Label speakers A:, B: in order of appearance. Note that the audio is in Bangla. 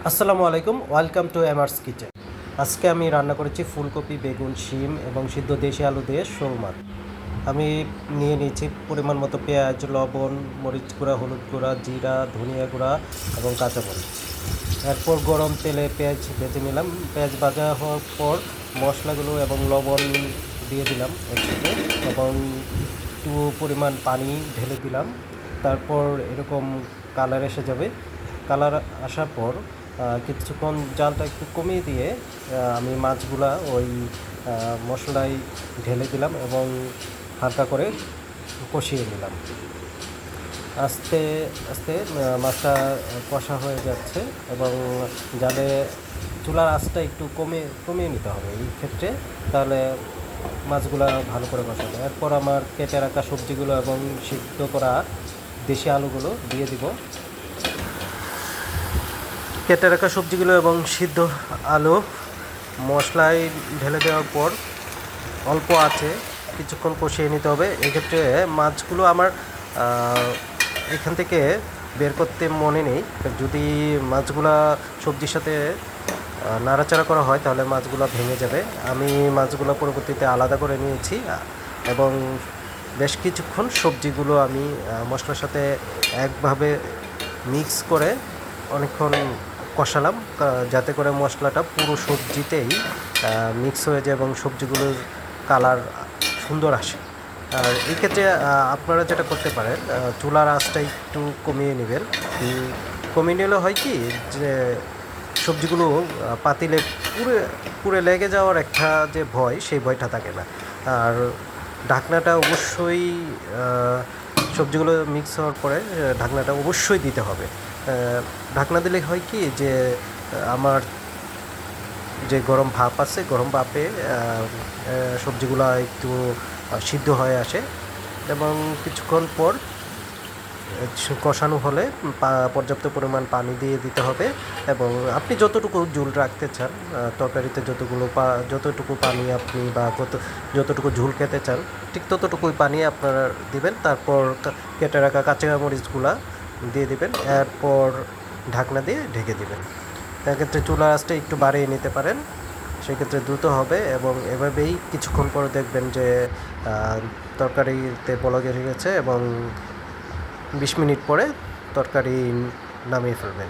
A: আসসালামু আলাইকুম, ওয়েলকাম টু এমআরস কিচেন। আজকে আমি রান্না করেছি ফুলকপি, বেগুন, শিম এবং সিদ্ধ দেশি আলু দিয়ে শোল মাছ। আমি নিয়ে নিয়েছি পরিমাণ মতো পেঁয়াজ, লবণ, মরিচ গুঁড়া, হলুদ গুঁড়া, জিরা, ধনিয়া গুঁড়া এবং কাঁচামরিচ। এরপর গরম তেলে পেঁয়াজ ভেজে নিলাম। পেঁয়াজ ভাজা হওয়ার পর মশলাগুলো এবং লবণ দিয়ে দিলাম একসাথে এবং একটু পরিমাণ পানি ঢেলে দিলাম। তারপর এরকম কালার এসে যাবে। কালার আসার পর কিছুক্ষণ জালটা একটু কমিয়ে দিয়ে আমি মাছগুলা ওই মশলায় ঢেলে দিলাম এবং হালকা করে কষিয়ে নিলাম। আস্তে আস্তে মাছটা কষা হয়ে যাচ্ছে এবং জালে চুলার আঁচটা একটু কমিয়ে নিতে হবে এই ক্ষেত্রে, তাহলে মাছগুলো ভালো করে কষাবে। এরপর আমার কেটে রাখা সবজিগুলো এবং সিদ্ধ করা দেশি আলুগুলো দিয়ে দিব। কেটে রাখা সবজিগুলো এবং সিদ্ধ আলু মশলায় ঢেলে দেওয়ার পর অল্প আছে কিছুক্ষণ কষিয়ে নিতে হবে। এক্ষেত্রে মাছগুলো আমার এখান থেকে বের করতে মনে নেই। যদি মাছগুলা সবজির সাথে নাড়াচাড়া করা হয় তাহলে মাছগুলো ভেঙে যাবে। আমি মাছগুলো পরবর্তীতে আলাদা করে নিয়েছি এবং বেশ কিছুক্ষণ সবজিগুলো আমি মশলার সাথে একভাবে মিক্স করে অনেকক্ষণ কষালাম, যাতে করে মশলাটা পুরো সবজিতেই মিক্স হয়ে যায় এবং সবজিগুলোর কালার সুন্দর আসে। আর এই ক্ষেত্রে আপনারা যেটা করতে পারেন, চুলার আঁচটা একটু কমিয়ে নেবেন। কমিয়ে নিলে হয় কি যে সবজিগুলো পাতিলে পুরে পুরে লেগে যাওয়ার একটা যে ভয়, সেই ভয়টা থাকে না। আর ঢাকনাটা অবশ্যই সবজিগুলো মিক্স হওয়ার পরে ঢাকনাটা অবশ্যই দিতে হবে। ঢাকনা দিলে হয় কি যে আমার যে গরম ভাপ আছে, গরম ভাপে সবজিগুলো একটু সিদ্ধ হয়ে আসে এবং কিছুক্ষণ পর কষানো হলে পর্যাপ্ত পরিমাণ পানি দিয়ে দিতে হবে এবং আপনি যতটুকু ঝোল রাখতে চান, তরকারিতে যতটুকু পানি আপনি বা যতটুকু ঝোল খেতে চান ঠিক ততটুকুই পানি আপনারা দিবেন। তারপর কেটে রাখা কাঁচামরিচগুলা দিয়ে দিবেন, এরপর ঢাকনা দিয়ে ঢেকে দিবেন। এক্ষেত্রে চুলার আঁচটা একটু বাড়িয়ে নিতে পারেন, সেক্ষেত্রে দ্রুত হবে এবং এভাবেই কিছুক্ষণ পরে দেখবেন যে তরকারিতে বলক এসে গেছে এবং 20 মিনিট পরে তরকারি নামিয়ে ফেলবেন।